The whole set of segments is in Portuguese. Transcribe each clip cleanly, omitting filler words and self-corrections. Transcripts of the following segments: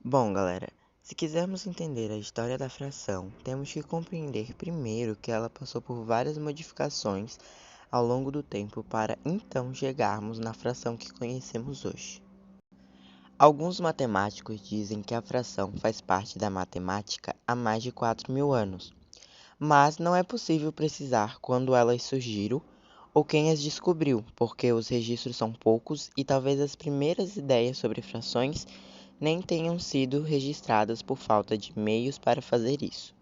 Bom, galera, se quisermos entender a história da fração, temos que compreender primeiro que ela passou por várias modificações ao longo do tempo para então chegarmos na fração que conhecemos hoje. Alguns matemáticos dizem que a fração faz parte da matemática há mais de 4.000 anos, mas não é possível precisar quando elas surgiram ou quem as descobriu, porque os registros são poucos e talvez as primeiras ideias sobre frações nem tenham sido registradas por falta de meios para fazer isso.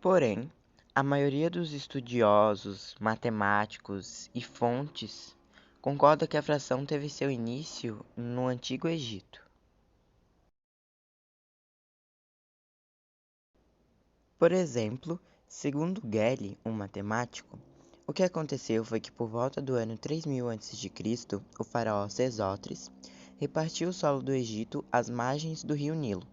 Porém, a maioria dos estudiosos, matemáticos e fontes concorda que a fração teve seu início no Antigo Egito. Por exemplo, segundo Gelli, um matemático, o que aconteceu foi que por volta do ano 3000 a.C., o faraó Sesostris repartiu o solo do Egito às margens do rio Nilo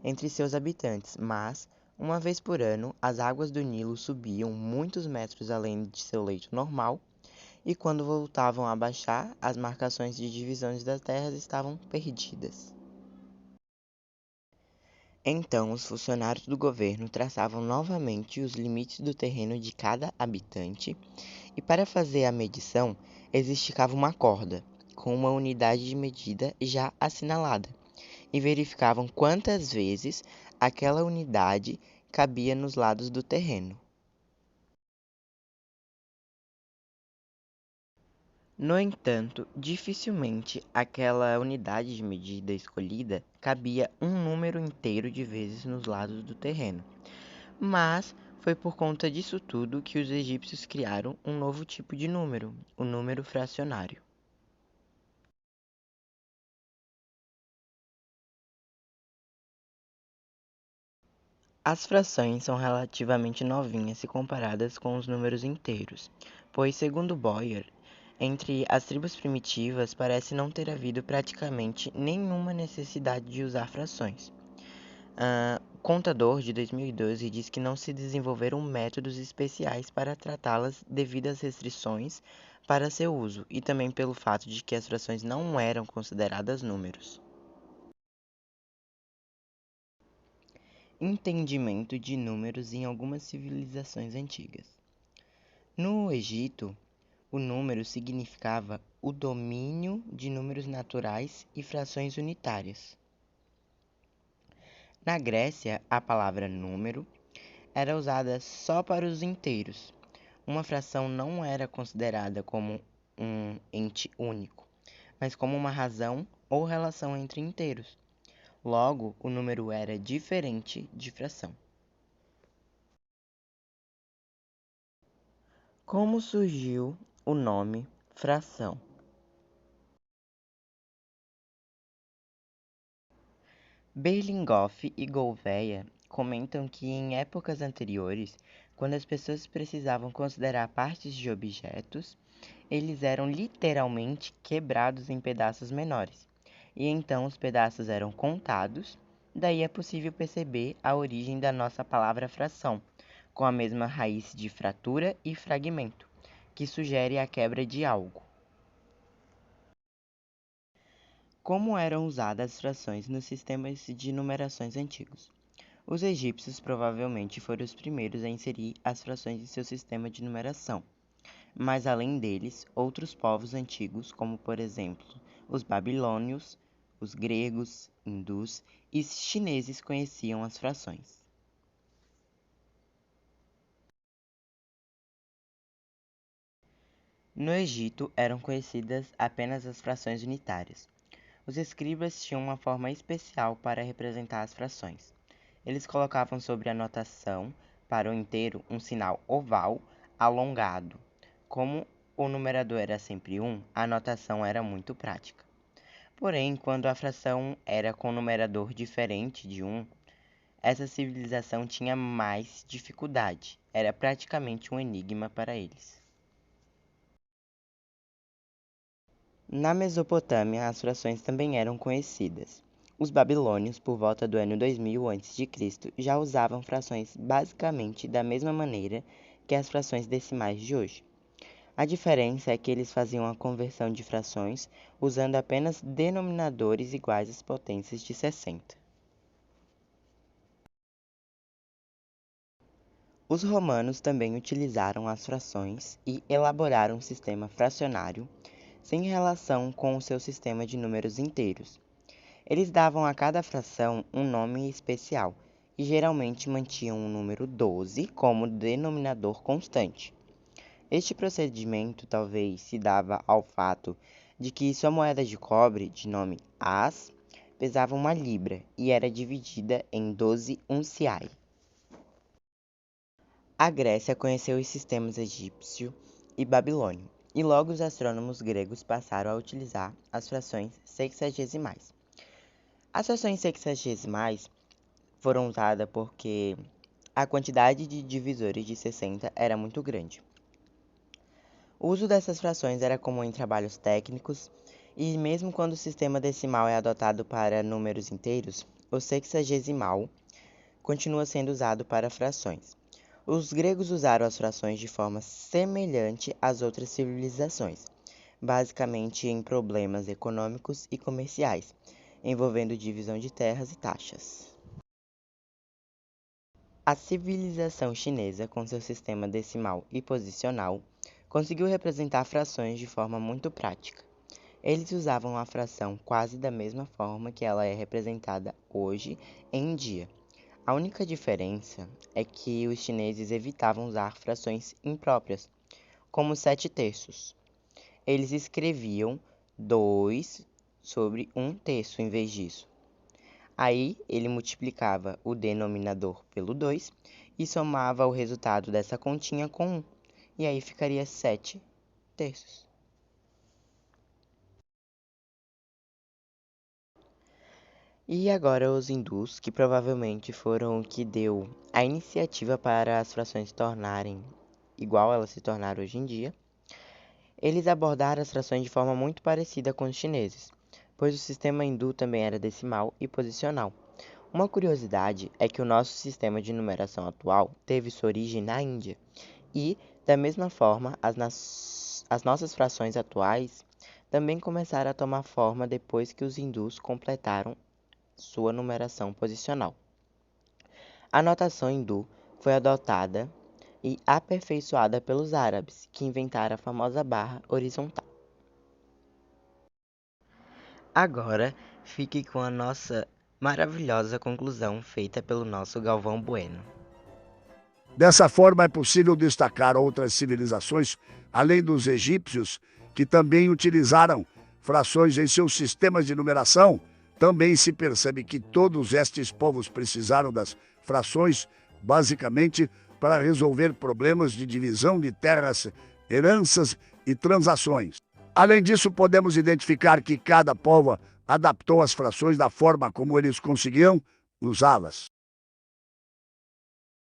entre seus habitantes, mas, uma vez por ano, as águas do Nilo subiam muitos metros além de seu leito normal, e quando voltavam a baixar, as marcações de divisões das terras estavam perdidas. Então, os funcionários do governo traçavam novamente os limites do terreno de cada habitante, e para fazer a medição, eles esticavam uma corda, com uma unidade de medida já assinalada, e verificavam quantas vezes aquela unidade cabia nos lados do terreno. No entanto, dificilmente aquela unidade de medida escolhida cabia um número inteiro de vezes nos lados do terreno. Mas foi por conta disso tudo que os egípcios criaram um novo tipo de número, o número fracionário. As frações são relativamente novinhas se comparadas com os números inteiros, pois, segundo Boyer, entre as tribos primitivas parece não ter havido praticamente nenhuma necessidade de usar frações. O contador de 2012 diz que não se desenvolveram métodos especiais para tratá-las devido às restrições para seu uso e também pelo fato de que as frações não eram consideradas números. Entendimento de números em algumas civilizações antigas. No Egito, o número significava o domínio de números naturais e frações unitárias. Na Grécia, a palavra número era usada só para os inteiros. Uma fração não era considerada como um ente único, mas como uma razão ou relação entre inteiros. Logo, o número era diferente de fração. Como surgiu o nome fração? Berlingoff e Gouveia comentam que em épocas anteriores, quando as pessoas precisavam considerar partes de objetos, eles eram literalmente quebrados em pedaços menores, e então os pedaços eram contados. Daí é possível perceber a origem da nossa palavra fração, com a mesma raiz de fratura e fragmento, que sugere a quebra de algo. Como eram usadas as frações nos sistemas de numerações antigos? Os egípcios provavelmente foram os primeiros a inserir as frações em seu sistema de numeração, mas além deles, outros povos antigos, como por exemplo os babilônios, os gregos, hindus e chineses conheciam as frações. No Egito eram conhecidas apenas as frações unitárias. Os escribas tinham uma forma especial para representar as frações. Eles colocavam sobre a notação para o inteiro um sinal oval alongado. Como o numerador era sempre 1, a notação era muito prática. Porém, quando a fração era com numerador diferente de 1, essa civilização tinha mais dificuldade. Era praticamente um enigma para eles. Na Mesopotâmia, as frações também eram conhecidas. Os babilônios, por volta do ano 2000 a.C., já usavam frações basicamente da mesma maneira que as frações decimais de hoje. A diferença é que eles faziam a conversão de frações usando apenas denominadores iguais às potências de 60. Os romanos também utilizaram as frações e elaboraram um sistema fracionário sem relação com o seu sistema de números inteiros. Eles davam a cada fração um nome especial e geralmente mantinham o número 12 como denominador constante. Este procedimento talvez se dava ao fato de que sua moeda de cobre, de nome as, pesava 1 libra e era dividida em 12 unciae. A Grécia conheceu os sistemas egípcio e babilônio, e logo os astrônomos gregos passaram a utilizar as frações sexagesimais. As frações sexagesimais foram usadas porque a quantidade de divisores de 60 era muito grande. O uso dessas frações era comum em trabalhos técnicos, e mesmo quando o sistema decimal é adotado para números inteiros, o sexagesimal continua sendo usado para frações. Os gregos usaram as frações de forma semelhante às outras civilizações, basicamente em problemas econômicos e comerciais, envolvendo divisão de terras e taxas. A civilização chinesa, com seu sistema decimal e posicional, conseguiu representar frações de forma muito prática. Eles usavam a fração quase da mesma forma que ela é representada hoje em dia. A única diferença é que os chineses evitavam usar frações impróprias, como 7/3. Eles escreviam 2 sobre 1/3 em vez disso. Aí ele multiplicava o denominador pelo 2 e somava o resultado dessa continha com 1. E aí ficaria 7/3. E agora os hindus, que provavelmente foram o que deu a iniciativa para as frações se tornarem igual elas se tornaram hoje em dia, eles abordaram as frações de forma muito parecida com os chineses, pois o sistema hindu também era decimal e posicional. Uma curiosidade é que o nosso sistema de numeração atual teve sua origem na Índia, e, da mesma forma, as nossas frações atuais também começaram a tomar forma depois que os hindus completaram sua numeração posicional. A notação hindu foi adotada e aperfeiçoada pelos árabes, que inventaram a famosa barra horizontal. Agora, fique com a nossa maravilhosa conclusão feita pelo nosso Galvão Bueno. Dessa forma, é possível destacar outras civilizações, além dos egípcios, que também utilizaram frações em seus sistemas de numeração. Também se percebe que todos estes povos precisaram das frações, basicamente, para resolver problemas de divisão de terras, heranças e transações. Além disso, podemos identificar que cada povo adaptou as frações da forma como eles conseguiam usá-las.